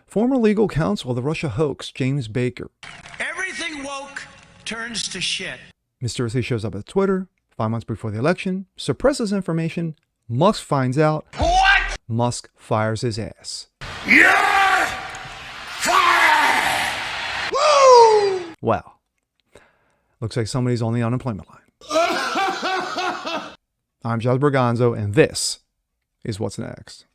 Former legal counsel of the Russia hoax, James Baker, Everything woke turns to shit. mysteriously shows up at Twitter 5 months before the election, suppresses information, Musk finds out, What? Musk fires his ass. You're fired! Woo! Wow. Looks like somebody's on the unemployment line. I'm Josh Berganzo, and this is What's Next.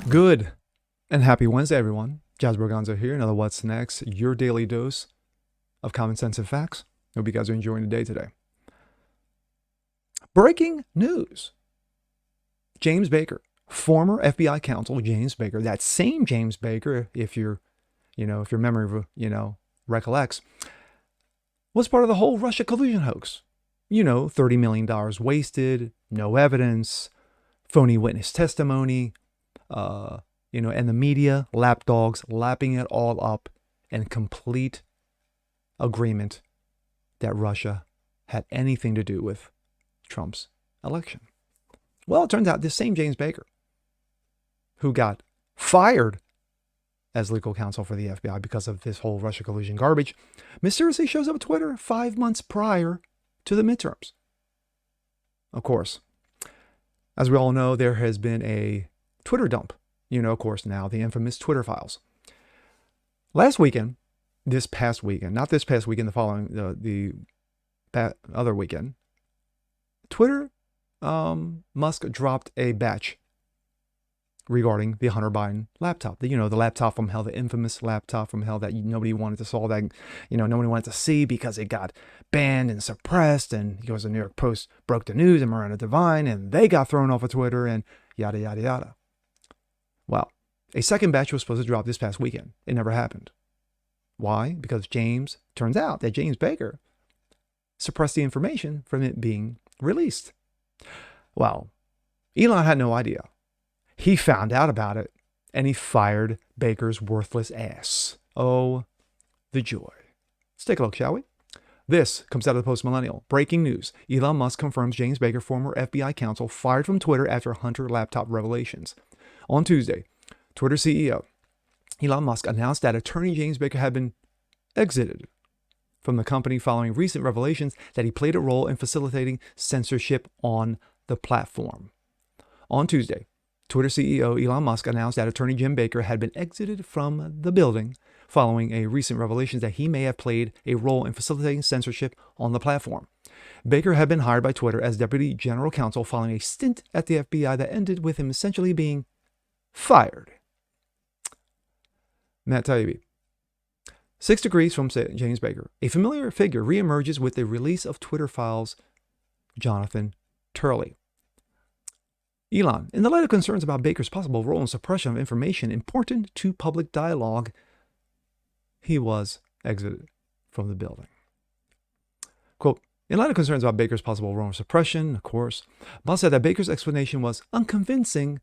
Good and happy Wednesday, everyone. Josh Berganzo here. Another What's Next, your daily dose of common sense and facts. Hope you guys are enjoying the day today. Breaking news. James Baker, former FBI counsel James Baker, that same James Baker, if your memory, recollects, was part of the whole Russia collusion hoax. $30 million wasted, no evidence, phony witness testimony, and the media, lapdogs, lapping it all up in complete agreement that Russia had anything to do with Trump's election. Well, it turns out this same James Baker, who got fired as legal counsel for the FBI because of this whole Russia collusion garbage, mysteriously shows up on Twitter 5 months prior to the midterms. Of course, as we all know, there has been a Twitter dump. Of course, now the infamous Twitter files. Not this past weekend, the other weekend, Twitter, Musk dropped a batch regarding the Hunter Biden laptop. The laptop from hell, the infamous laptop from hell that nobody wanted to saw, that nobody wanted to see because it got banned and suppressed, and the New York Post broke the news and Miranda Devine, and they got thrown off of Twitter, and yada yada yada. Well, a second batch was supposed to drop this past weekend. It never happened. Why? Because turns out that James Baker suppressed the information from it being released. Well, Elon had no idea. He found out about it, and he fired Baker's worthless ass. Oh, the joy. Let's take a look, shall we? This comes out of the Post-Millennial. Breaking news. Elon Musk confirms James Baker, former FBI counsel, fired from Twitter after Hunter laptop revelations. On Tuesday, Twitter CEO Elon Musk announced that attorney James Baker had been exited from the company following recent revelations that he played a role in facilitating censorship on the platform. On Tuesday, Twitter CEO Elon Musk announced that attorney Jim Baker had been exited from the building following a recent revelations that he may have played a role in facilitating censorship on the platform. Baker had been hired by Twitter as deputy general counsel following a stint at the FBI that ended with him essentially being fired. Matt Taibbi. 6 degrees from James Baker. A familiar figure reemerges with the release of Twitter files, Jonathan Turley. Elon, in the light of concerns about Baker's possible role in suppression of information important to public dialogue, he was exited from the building. Quote, in light of concerns about Baker's possible role in suppression, of course, Musk said that Baker's explanation was unconvincing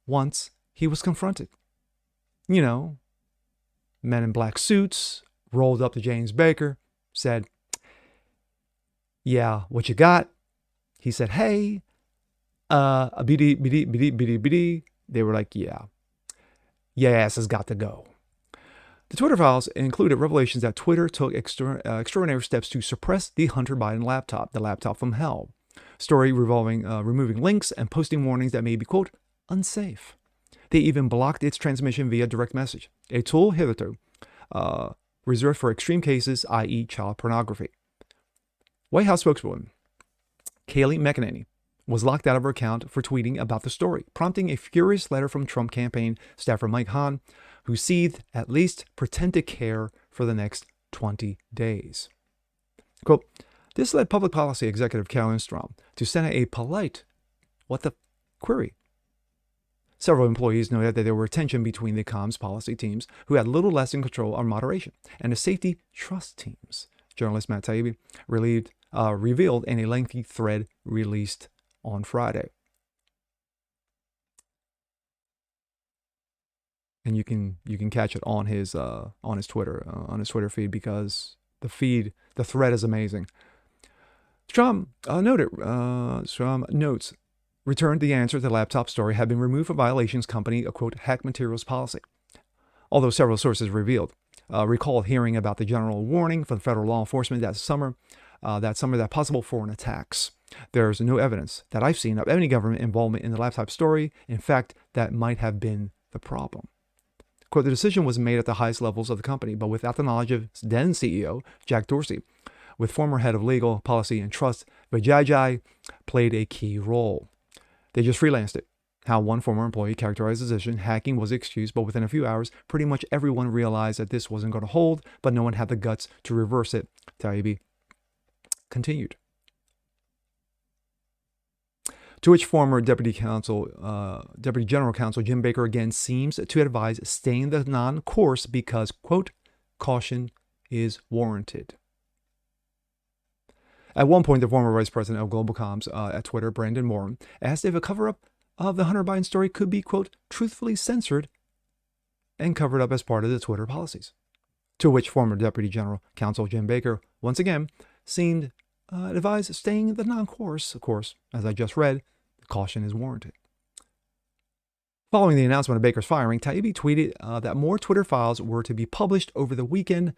once he was confronted. Men in black suits rolled up to James Baker, said, yeah, what you got? He said, hey, a BD, BD, BD, BD, BD. They were like, yeah, your ass has got to go. The Twitter files included revelations that Twitter took extraordinary steps to suppress the Hunter Biden laptop, the laptop from hell. Story revolving removing links and posting warnings that may be, quote, unsafe. They even blocked its transmission via direct message, a tool hitherto reserved for extreme cases, i.e. child pornography. White House spokeswoman Kayleigh McEnany was locked out of her account for tweeting about the story, prompting a furious letter from Trump campaign staffer Mike Hahn, who seethed at least pretend to care for the next 20 days. Quote, this led public policy executive Carolyn Strom to send a polite, what the query? Several employees noted that there were tension between the comms policy teams, who had little less in control or moderation, and the safety trust teams. Journalist Matt Taibbi revealed in a lengthy thread released on Friday. And you can catch it on his Twitter feed, because the thread is amazing. Strom notes, returned the answer to the laptop story had been removed for violations company, a quote, hack materials policy. Although several sources recalled hearing about the general warning from federal law enforcement that summer that possible foreign attacks. There's no evidence that I've seen of any government involvement in the laptop story. In fact, that might have been the problem. Quote, the decision was made at the highest levels of the company, but without the knowledge of then CEO Jack Dorsey, with former head of legal, policy, and trust Vijay played a key role. They just freelanced it. How one former employee characterized the decision, hacking was the excuse, but within a few hours, pretty much everyone realized that this wasn't going to hold, but no one had the guts to reverse it. Taibbi continued. To which former Deputy General Counsel Jim Baker again seems to advise staying the non-course because, quote, caution is warranted. At one point, the former vice president of global comms at Twitter, Brandon Moore, asked if a cover-up of the Hunter Biden story could be, quote, truthfully censored and covered up as part of the Twitter policies. To which former Deputy General Counsel Jim Baker, once again, seemed advised staying the non-course. Of course, as I just read, caution is warranted. Following the announcement of Baker's firing, Taibbi tweeted that more Twitter files were to be published over the weekend,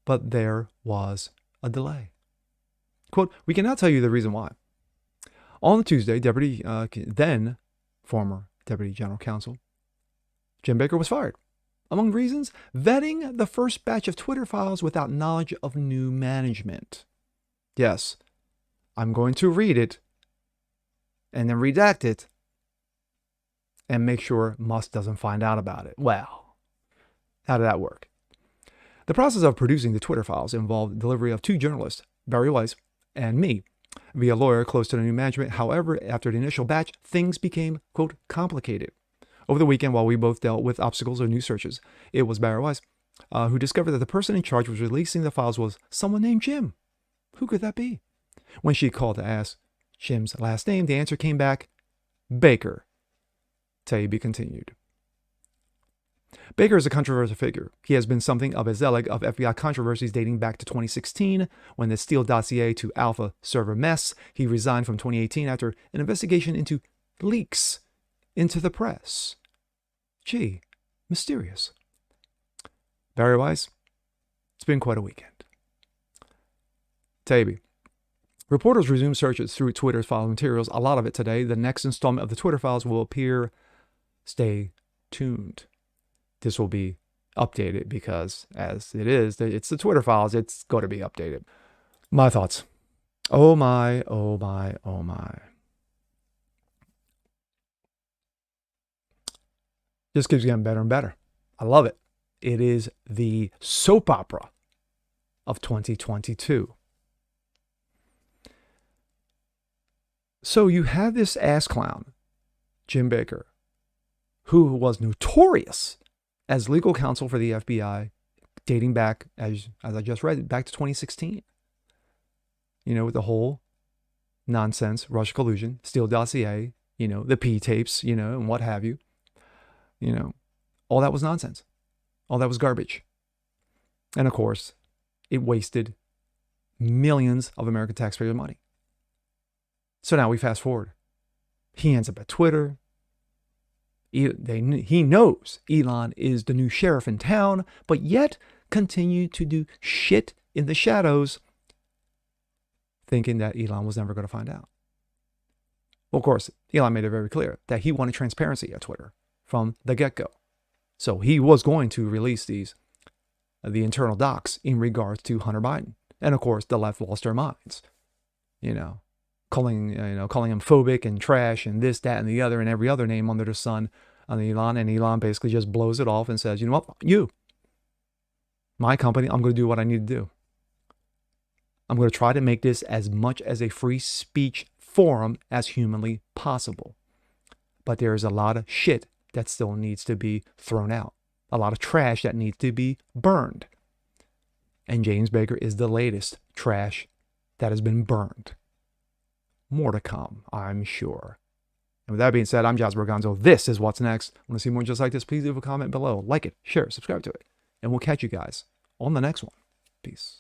but there was a delay. Quote, we can now tell you the reason why. On Tuesday, then former Deputy General Counsel Jim Baker was fired. Among reasons, vetting the first batch of Twitter files without knowledge of new management. Yes, I'm going to read it and then redact it and make sure Musk doesn't find out about it. Well, how did that work? The process of producing the Twitter files involved delivery of two journalists, Barry Weiss and me, via lawyer close to the new management. However, after the initial batch, things became, quote, complicated. Over the weekend, while we both dealt with obstacles or new searches, it was Barry Weiss who discovered that the person in charge was releasing the files was someone named Jim. Who could that be? When she called to ask Jim's last name, the answer came back, Baker. Taibbi continued. Baker is a controversial figure. He has been something of a zealot of FBI controversies dating back to 2016, when the Steele dossier to Alpha server mess. He resigned from 2018 after an investigation into leaks into the press. Gee, mysterious. Barry Weiss, it's been quite a weekend. Taibbi. Reporters resumed searches through Twitter's file materials, a lot of it today. The next installment of the Twitter files will appear. Stay tuned. This will be updated because, as it is, it's the Twitter files. It's going to be updated. My thoughts. Oh my, oh my, oh my. Just keeps getting better and better. I love it. It is the soap opera of 2022. So you have this ass clown, Jim Baker, who was notorious as legal counsel for the FBI, dating back, as I just read, back to 2016. You know, with the whole nonsense, Russia collusion, Steele dossier, you know, the P tapes, you know, and what have you. You know, all that was nonsense. All that was garbage. And of course, it wasted millions of American taxpayer money. So now we fast forward. He ends up at Twitter. He knows Elon is the new sheriff in town, but yet continue to do shit in the shadows, thinking that Elon was never going to find out. Well, of course, Elon made it very clear that he wanted transparency at Twitter from the get-go. So he was going to release the internal docs in regards to Hunter Biden. And of course, the left lost their minds, calling him phobic and trash and this, that, and the other, and every other name under the sun on Elon. And Elon basically just blows it off and says, you know what, my company, I'm going to do what I need to do. I'm going to try to make this as much as a free speech forum as humanly possible. But there's a lot of shit that still needs to be thrown out. A lot of trash that needs to be burned. And James Baker is the latest trash that has been burned. More to come, I'm sure. And with that being said, I'm Jazz Berganzo. This is What's Next. Want to see more just like this? Please leave a comment below. Like it, share, subscribe to it. And we'll catch you guys on the next one. Peace.